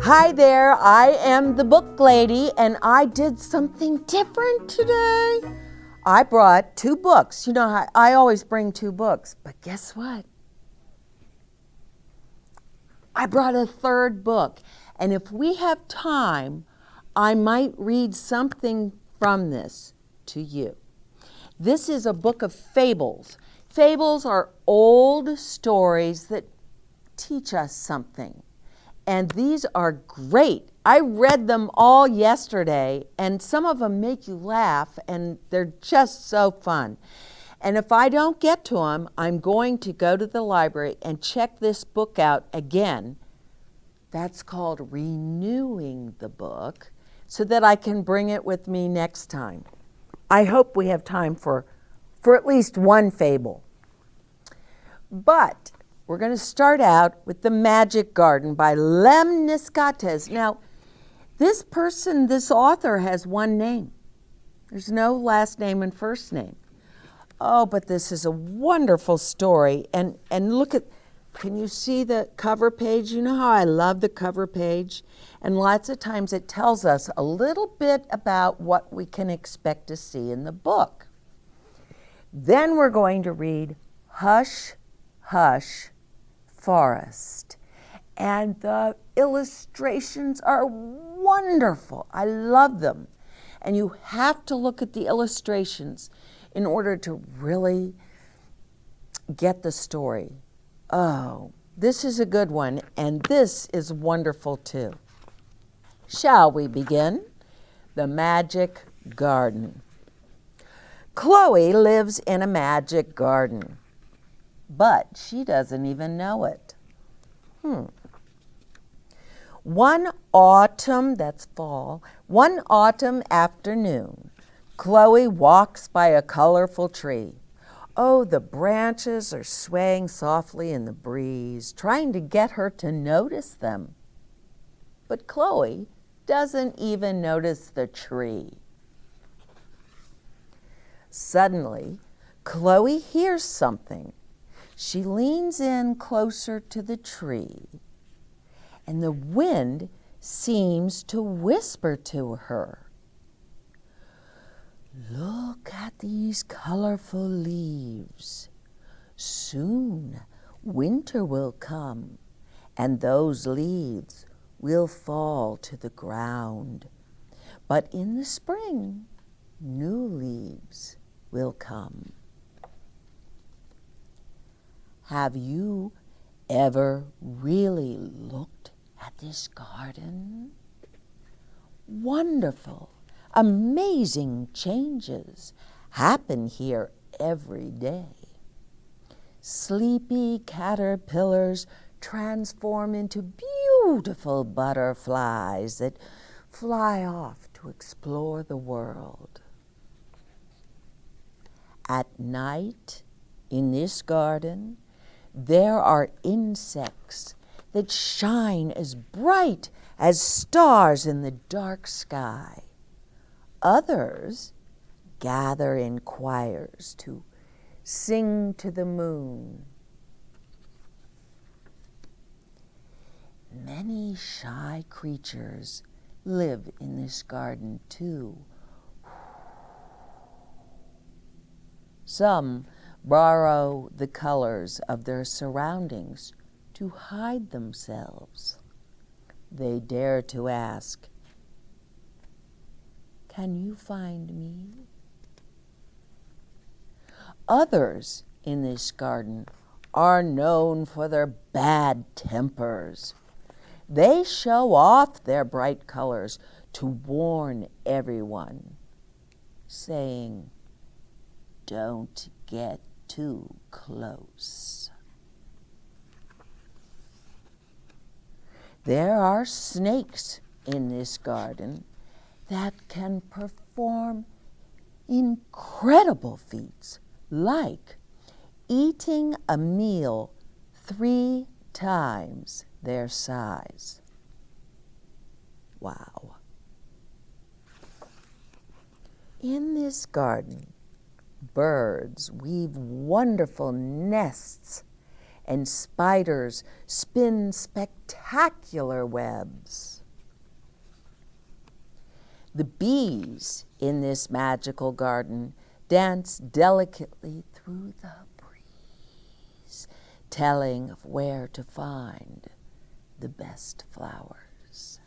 Hi there, I am the book lady, and I did something different today. I brought 2 books. You know, I always bring 2 books, but guess what? I brought a 3rd book, and if we have time, I might read something from this to you. This is a book of fables. Fables are old stories that teach us something. And these are great. I read them all yesterday, and some of them make you laugh, and they're just so fun. And if I don't get to them, I'm going to go to the library and check this book out again. That's called renewing the book, so that I can bring it with me next time. I hope we have time for at least one fable. But we're going to start out with The Magic Garden by Lemniscates. Now, this author has one name. There's no last name and first name. Oh, but this is a wonderful story. And look at, can you see the cover page? You know how I love the cover page? And lots of times it tells us a little bit about what we can expect to see in the book. Then we're going to read Hush, Hush, Forest. And the illustrations are wonderful. I love them. And you have to look at the illustrations in order to really get the story. Oh, this is a good one, and this is wonderful too. Shall we begin? The Magic Garden. Chloe lives in a magic garden, but she doesn't even know it. One autumn, that's fall, one autumn afternoon, Chloe walks by a colorful tree. Oh, the branches are swaying softly in the breeze, trying to get her to notice them. But Chloe doesn't even notice the tree. Suddenly, Chloe hears something. She leans in closer to the tree, and the wind seems to whisper to her. Look at these colorful leaves. Soon winter will come, and those leaves will fall to the ground. But in the spring, new leaves will come. Have you ever really looked at this garden? Wonderful, amazing changes happen here every day. Sleepy caterpillars transform into beautiful butterflies that fly off to explore the world. At night, in this garden, there are insects that shine as bright as stars in the dark sky. Others gather in choirs to sing to the moon. Many shy creatures live in this garden too. Some borrow the colors of their surroundings to hide themselves. They dare to ask, "Can you find me?" Others in this garden are known for their bad tempers. They show off their bright colors to warn everyone, saying, "Don't get too close." There are snakes in this garden that can perform incredible feats, like eating a meal 3 times their size. Wow. In this garden, Birds weave wonderful nests, and spiders spin spectacular webs. The bees in this magical garden dance delicately through the breeze, telling of where to find the best flowers.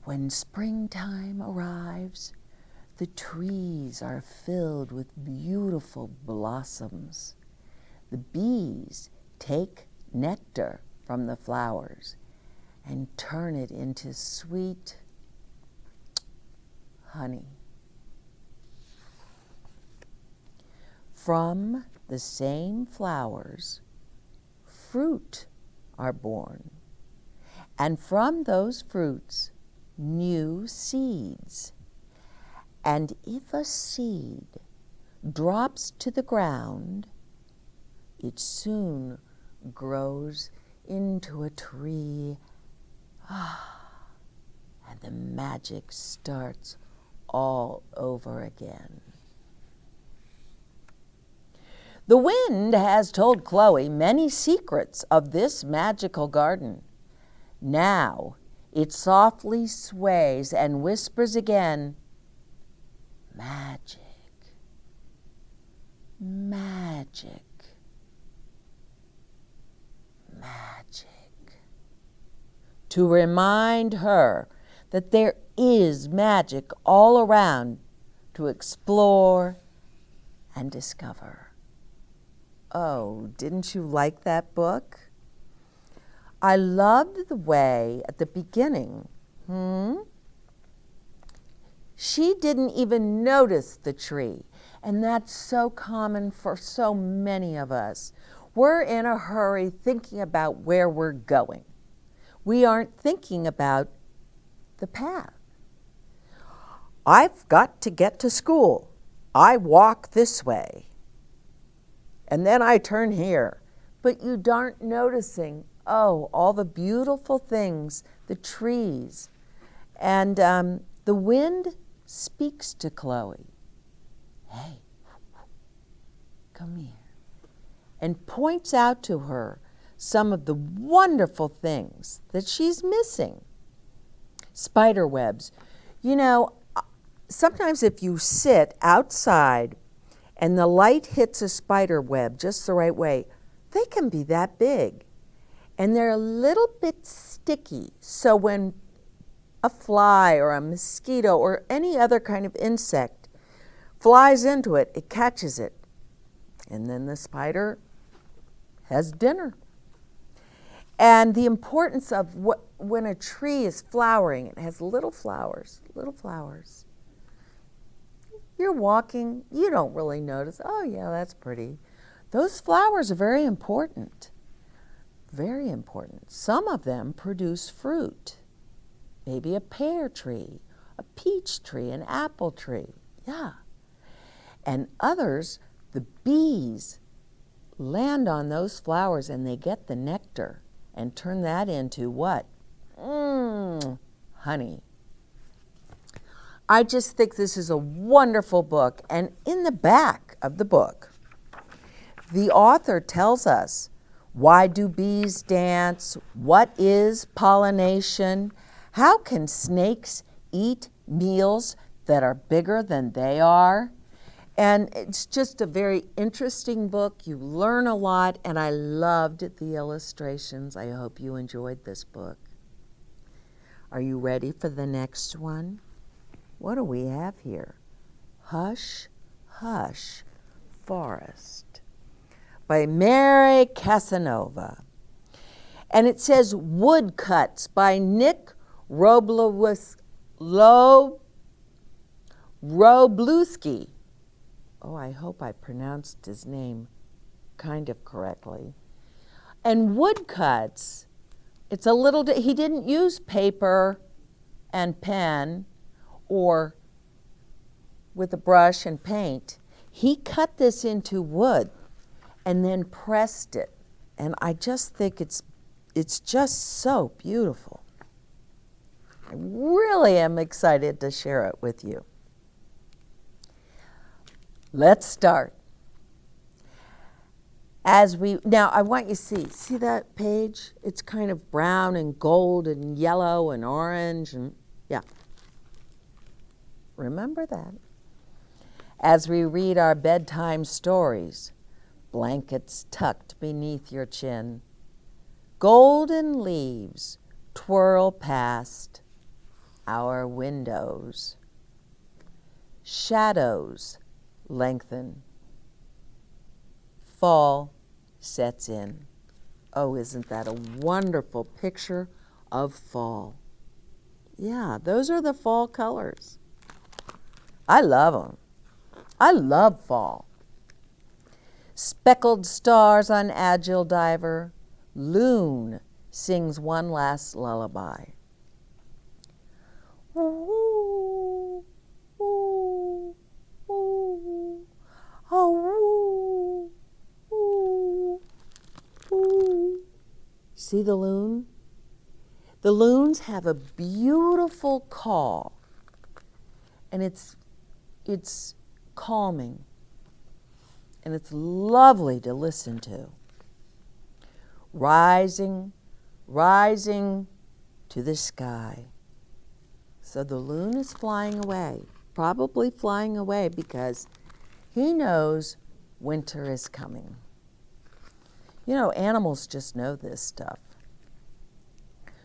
When springtime arrives, the trees are filled with beautiful blossoms. The bees take nectar from the flowers and turn it into sweet honey. From the same flowers, fruit are born, and from those fruits, new seeds. And if a seed drops to the ground, it soon grows into a tree. And the magic starts all over again. The wind has told Chloe many secrets of this magical garden. Now it softly sways and whispers again, magic, magic, magic, to remind her that there is magic all around to explore and discover. Oh, didn't you like that book? I loved the way at the beginning, she didn't even notice the tree, and that's so common for so many of us. We're in a hurry thinking about where we're going. We aren't thinking about the path. I've got to get to school. I walk this way, and then I turn here. But you aren't noticing, all the beautiful things, the trees, and the wind speaks to Chloe. Hey, come here. And points out to her some of the wonderful things that she's missing. Spider webs. You know, sometimes if you sit outside and the light hits a spider web just the right way, they can be that big. And they're a little bit sticky. So when a fly or a mosquito or any other kind of insect flies into it, it catches it. And then the spider has dinner. And the importance of when a tree is flowering, it has little flowers, little flowers. You're walking, you don't really notice, oh yeah, that's pretty. Those flowers are very important, very important. Some of them produce fruit, maybe a pear tree, a peach tree, an apple tree, yeah. And others, the bees land on those flowers and they get the nectar and turn that into what? Honey. I just think this is a wonderful book. And in the back of the book, the author tells us, why do bees dance? What is pollination? How can snakes eat meals that are bigger than they are? And it's just a very interesting book. You learn a lot, and I loved the illustrations. I hope you enjoyed this book. Are you ready for the next one? What do we have here? Hush, Hush, Forest by Mary Casanova. And it says Woodcuts by Nick Roblewski. Oh, I hope I pronounced his name kind of correctly. And woodcuts, it's a little, he didn't use paper and pen or with a brush and paint. He cut this into wood and then pressed it. And I just think it's just so beautiful. I really am excited to share it with you. Let's start. Now I want you to see that page? It's kind of brown and gold and yellow and orange and yeah. Remember that. As we read our bedtime stories, blankets tucked beneath your chin, golden leaves twirl past our windows. Shadows lengthen. Fall sets in. Oh, isn't that a wonderful picture of fall? Yeah, those are the fall colors. I love them. I love fall. Speckled stars on agile diver, loon sings one last lullaby. Ooh, ooh, ooh, oh, ooh, ooh, ooh. See the loon? The loons have a beautiful call, and it's calming, and it's lovely to listen to. Rising, rising to the sky. So the loon is flying away, probably flying away because he knows winter is coming. You know, animals just know this stuff.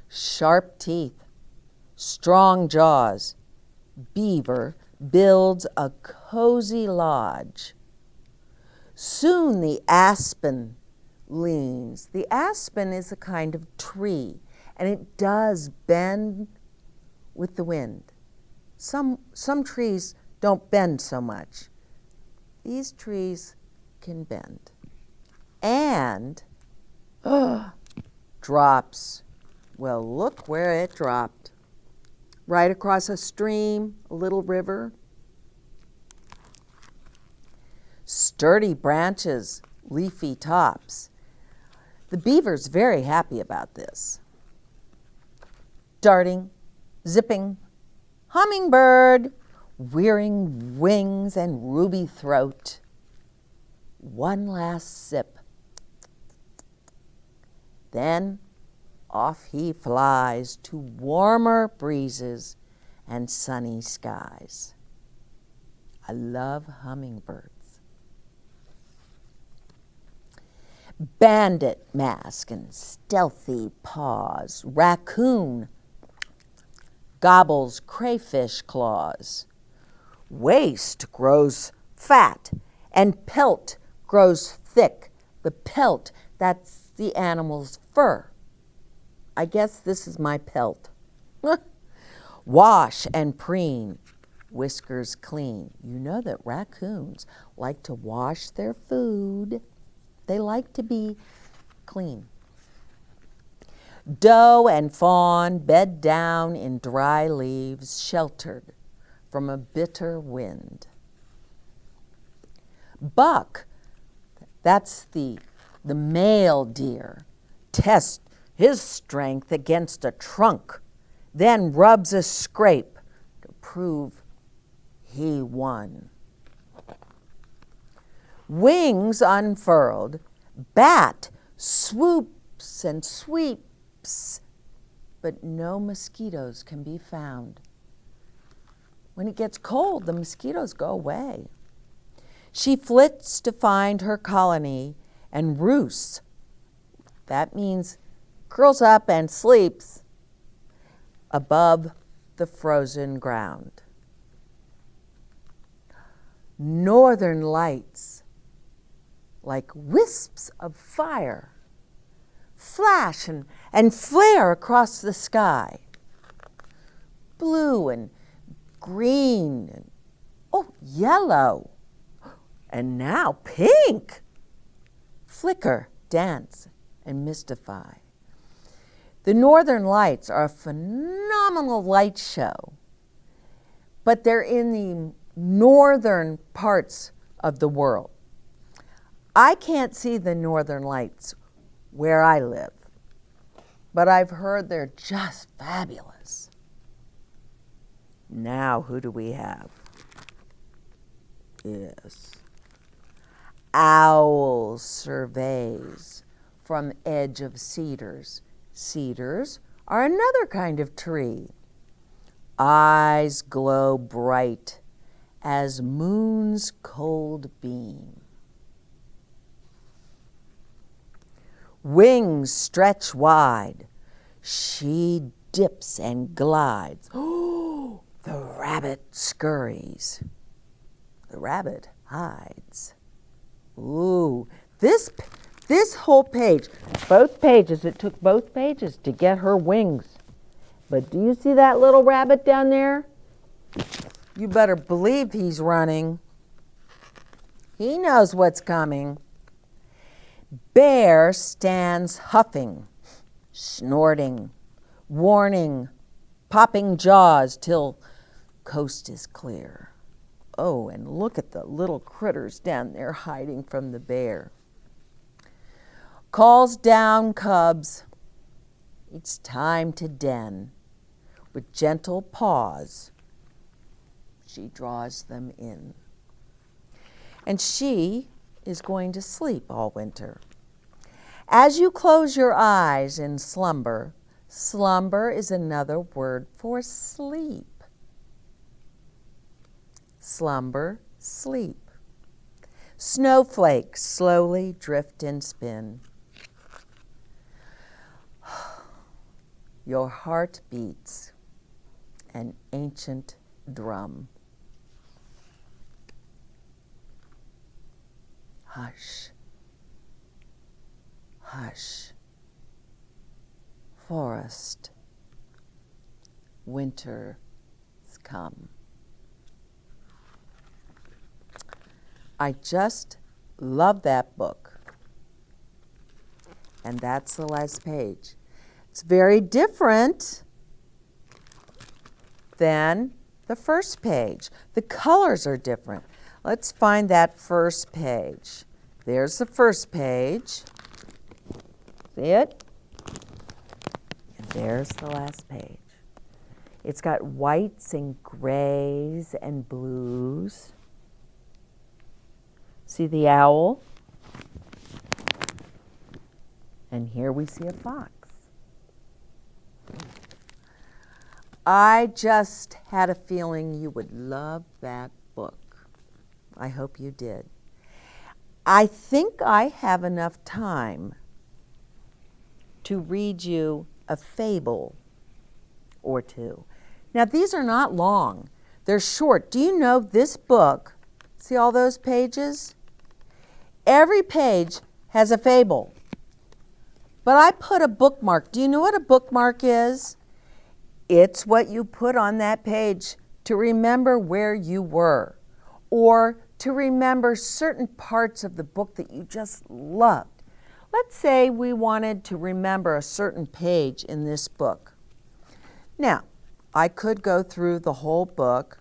Sharp teeth, strong jaws. Beaver builds a cozy lodge. Soon the aspen leans. The aspen is a kind of tree, and it does bend with the wind. Some trees don't bend so much. These trees can bend. And drops. Well, look where it dropped. Right across a stream, a little river. Sturdy branches, leafy tops. The beaver's very happy about this. Darting, zipping, hummingbird, wearing wings and ruby throat. One last sip. Then off he flies to warmer breezes and sunny skies. I love hummingbirds. Bandit mask and stealthy paws. Raccoon gobbles crayfish claws. Waist grows fat and pelt grows thick. The pelt, that's the animal's fur. I guess this is my pelt. Wash and preen, whiskers clean. You know that raccoons like to wash their food. They like to be clean. Doe and fawn bed down in dry leaves, sheltered from a bitter wind. Buck, that's the male deer, tests his strength against a trunk, then rubs a scrape to prove he won. Wings unfurled, bat swoops and sweeps, but no mosquitoes can be found. When it gets cold, the mosquitoes go away. She flits to find her colony and roosts. That means curls up and sleeps above the frozen ground. Northern lights, like wisps of fire, flash and flare across the sky. Blue and green and yellow, and now pink. Flicker, dance, and mystify. The Northern Lights are a phenomenal light show, but they're in the northern parts of the world. I can't see the Northern Lights where I live, but I've heard they're just fabulous. Now, who do we have? Yes. Owl surveys from edge of cedars. Cedars are another kind of tree. Eyes glow bright as moon's cold beam. Wings stretch wide. She dips and glides. Oh, the rabbit scurries. The rabbit hides. Ooh, this whole page, both pages, it took both pages to get her wings. But do you see that little rabbit down there? You better believe he's running. He knows what's coming. Bear stands huffing, snorting, warning, popping jaws till coast is clear. Oh, and look at the little critters down there hiding from the bear. Calls down cubs. It's time to den. With gentle paws, she draws them in. And she is going to sleep all winter. As you close your eyes in slumber, slumber is another word for sleep. Slumber, sleep. Snowflakes slowly drift and spin. Your heart beats an ancient drum. Hush, hush, forest, winter's come. I just love that book. And that's the last page. It's very different than the first page. The colors are different. Let's find that first page. There's the first page. See it? And there's the last page. It's got whites and grays and blues. See the owl? And here we see a fox. I just had a feeling you would love that book. I hope you did. I think I have enough time to read you a fable or two. Now, these are not long. They're short. Do you know this book, see all those pages? Every page has a fable. But I put a bookmark. Do you know what a bookmark is? It's what you put on that page to remember where you were, or to remember certain parts of the book that you just loved. Let's say we wanted to remember a certain page in this book. Now, I could go through the whole book,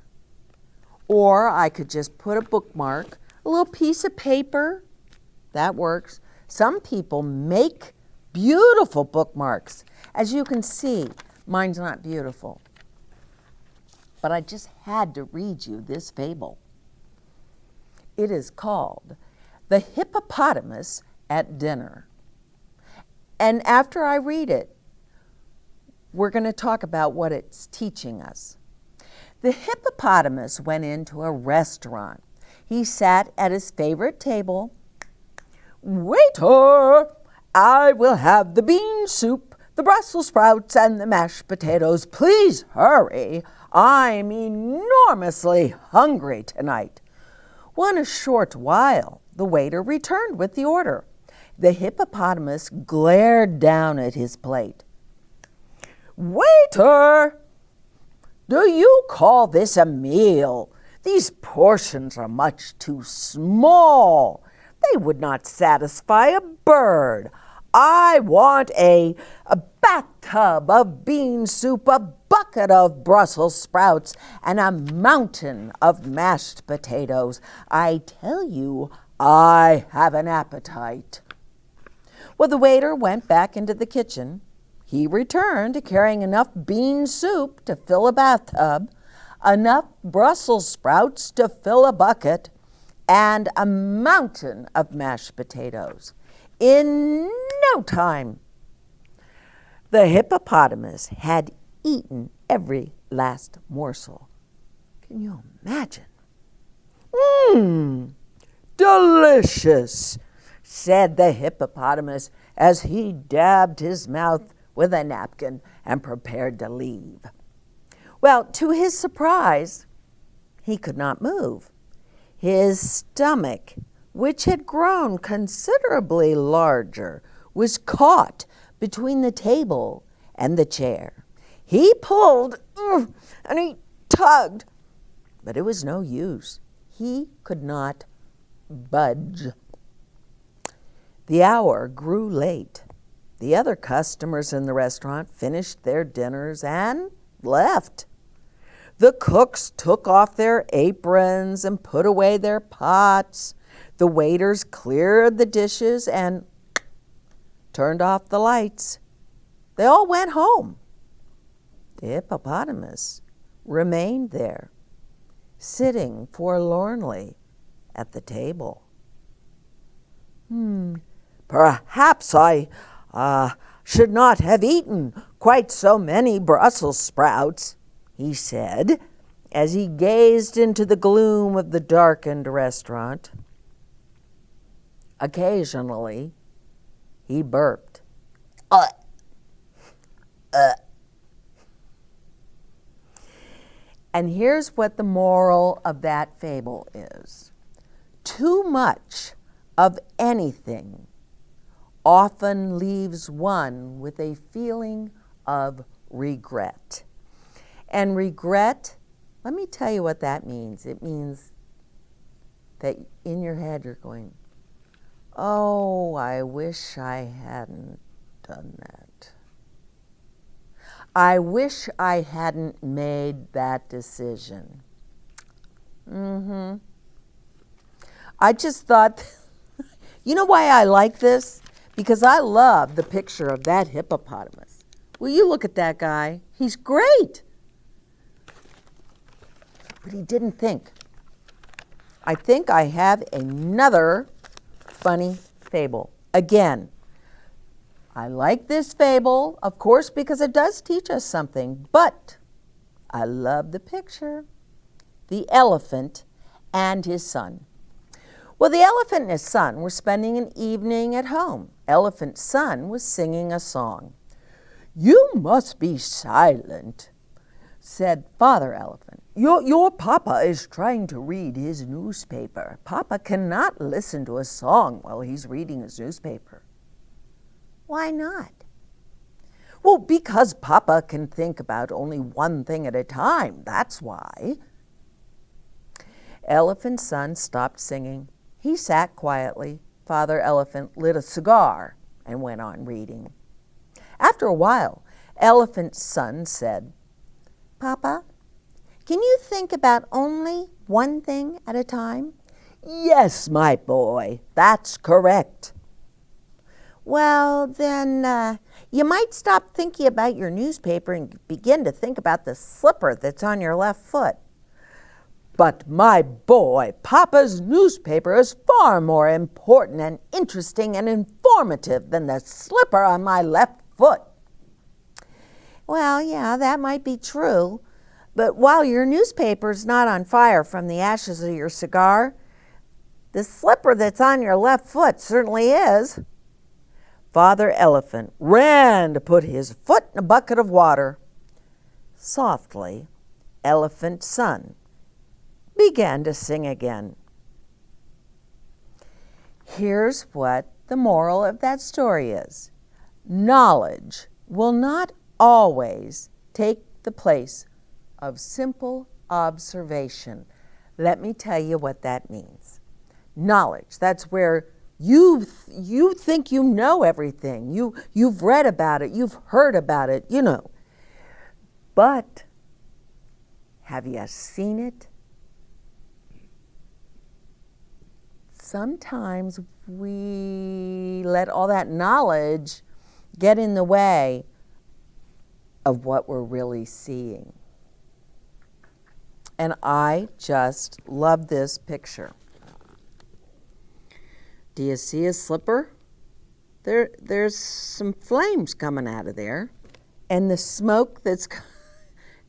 or I could just put a bookmark, a little piece of paper. That works. Some people make beautiful bookmarks. As you can see, mine's not beautiful. But I just had to read you this fable. It is called The Hippopotamus at Dinner. And after I read it, we're going to talk about what it's teaching us. The hippopotamus went into a restaurant. He sat at his favorite table. Waiter, I will have the bean soup, the Brussels sprouts, and the mashed potatoes. Please hurry. I'm enormously hungry tonight. Well, in a short while, the waiter returned with the order. The hippopotamus glared down at his plate. Waiter, do you call this a meal? These portions are much too small. They would not satisfy a bird. I want a bathtub of bean soup, a bucket of Brussels sprouts, and a mountain of mashed potatoes. I tell you, I have an appetite. Well, the waiter went back into the kitchen. He returned carrying enough bean soup to fill a bathtub, enough Brussels sprouts to fill a bucket, and a mountain of mashed potatoes. In no time, the hippopotamus had eaten every last morsel. Can you imagine? Delicious, said the hippopotamus as he dabbed his mouth with a napkin and prepared to leave. Well, to his surprise, he could not move. His stomach, which had grown considerably larger, was caught between the table and the chair. He pulled and he tugged, but it was no use. He could not budge. The hour grew late. The other customers in the restaurant finished their dinners and left. The cooks took off their aprons and put away their pots. The waiters cleared the dishes and turned off the lights. They all went home. The hippopotamus remained there, sitting forlornly at the table. Perhaps I should not have eaten quite so many Brussels sprouts, he said, as he gazed into the gloom of the darkened restaurant. Occasionally, he burped. And here's what the moral of that fable is. Too much of anything often leaves one with a feeling of regret. And regret, let me tell you what that means. It means that in your head you're going, oh, I wish I hadn't done that. I wish I hadn't made that decision. I just thought, you know why I like this? Because I love the picture of that hippopotamus. Will you look at that guy? He's great. But he didn't think. I think I have another funny fable. Again, I like this fable, of course, because it does teach us something, but I love the picture. The elephant and his son. Well, the elephant and his son were spending an evening at home. Elephant's son was singing a song. "You must be silent," said Father Elephant. Your papa is trying to read his newspaper. Papa cannot listen to a song while he's reading his newspaper. Why not? Well, because Papa can think about only one thing at a time, that's why. Elephant's son stopped singing. He sat quietly. Father Elephant lit a cigar and went on reading. After a while, Elephant's son said, "Papa, can you think about only one thing at a time?" "Yes, my boy, that's correct." "Well, then you might stop thinking about your newspaper and begin to think about the slipper that's on your left foot." "But my boy, Papa's newspaper is far more important and interesting and informative than the slipper on my left foot." "Well, yeah, that might be true. But while your newspaper's not on fire from the ashes of your cigar, the slipper that's on your left foot certainly is." Father Elephant ran to put his foot in a bucket of water. Softly, Elephant's son began to sing again. Here's what the moral of that story is. Knowledge will not always take the place of simple observation. Let me tell you what that means. Knowledge, that's where you think you know everything. You've read about it, you've heard about it, you know. But have you seen it? Sometimes we let all that knowledge get in the way of what we're really seeing. And I just love this picture. Do you see his slipper? There's some flames coming out of there. And the smoke that's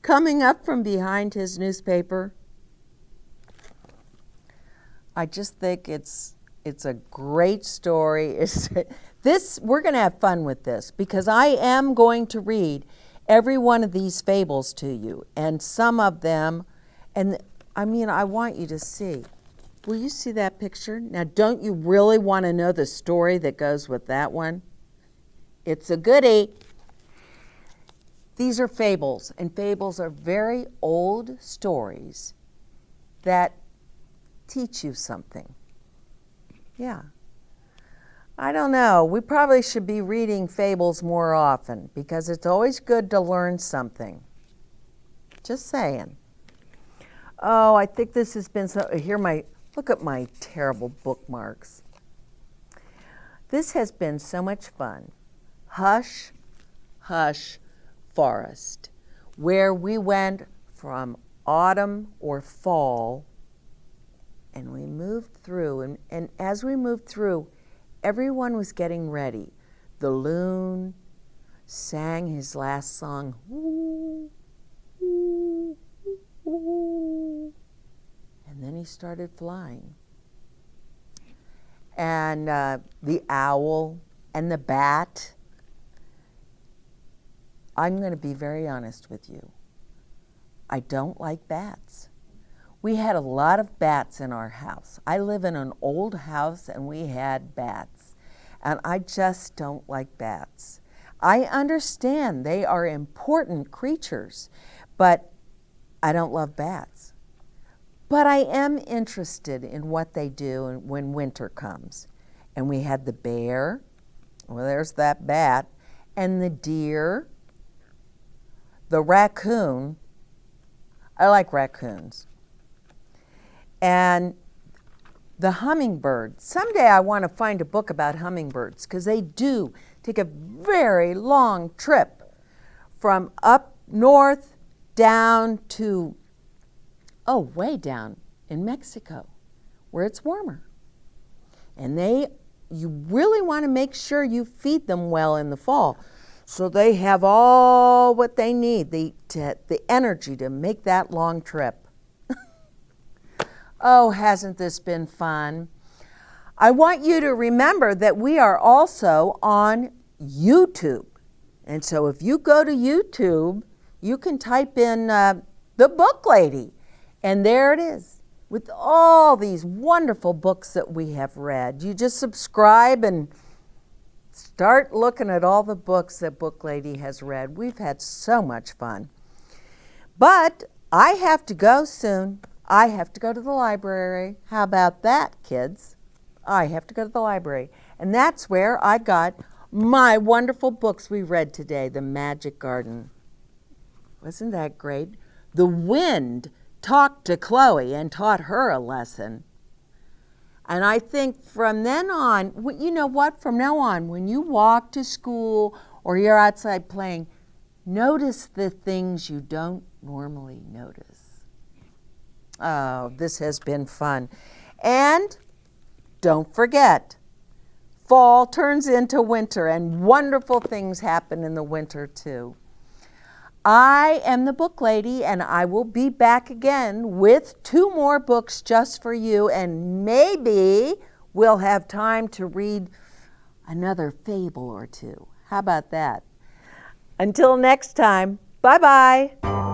coming up from behind his newspaper. I just think it's a great story. We're going to have fun with this because I am going to read every one of these fables to you, and some of them, and I mean, I want you to see. Will you see that picture? Now, don't you really want to know the story that goes with that one? It's a goodie. These are fables, and fables are very old stories that teach you something. Yeah. I don't know. We probably should be reading fables more often because it's always good to learn something. Just saying. Oh, I think this has been so. Look at my terrible bookmarks. This has been so much fun. Hush, Hush Forest, where we went from autumn or fall and we moved through. And as we moved through, everyone was getting ready. The loon sang his last song. Ooh, ooh, ooh. And then he started flying. And the owl and the bat. I'm going to be very honest with you. I don't like bats. We had a lot of bats in our house. I live in an old house and we had bats. And I just don't like bats. I understand they are important creatures, but I don't love bats. But I am interested in what they do when winter comes. And we had the bear, well, there's that bat, and the deer, the raccoon. I like raccoons. And the hummingbird. Someday I want to find a book about hummingbirds because they do take a very long trip from up north down to, way down in Mexico where it's warmer. And you really want to make sure you feed them well in the fall so they have all what they need, the energy to make that long trip. Oh, hasn't this been fun? I want you to remember that we are also on YouTube. And so if you go to YouTube, you can type in The Book Lady. And there it is with all these wonderful books that we have read. You just subscribe and start looking at all the books that Book Lady has read. We've had so much fun. But I have to go soon. I have to go to the library. How about that, kids? I have to go to the library. And that's where I got my wonderful books we read today, The Magic Garden. Wasn't that great? The wind talked to Chloe and taught her a lesson. And I think from then on, you know what? From now on, when you walk to school or you're outside playing, notice the things you don't normally notice. Oh, this has been fun. And don't forget, fall turns into winter and wonderful things happen in the winter too. I am the Book Lady and I will be back again with 2 more books just for you, and maybe we'll have time to read another fable or 2. How about that? Until next time, bye-bye.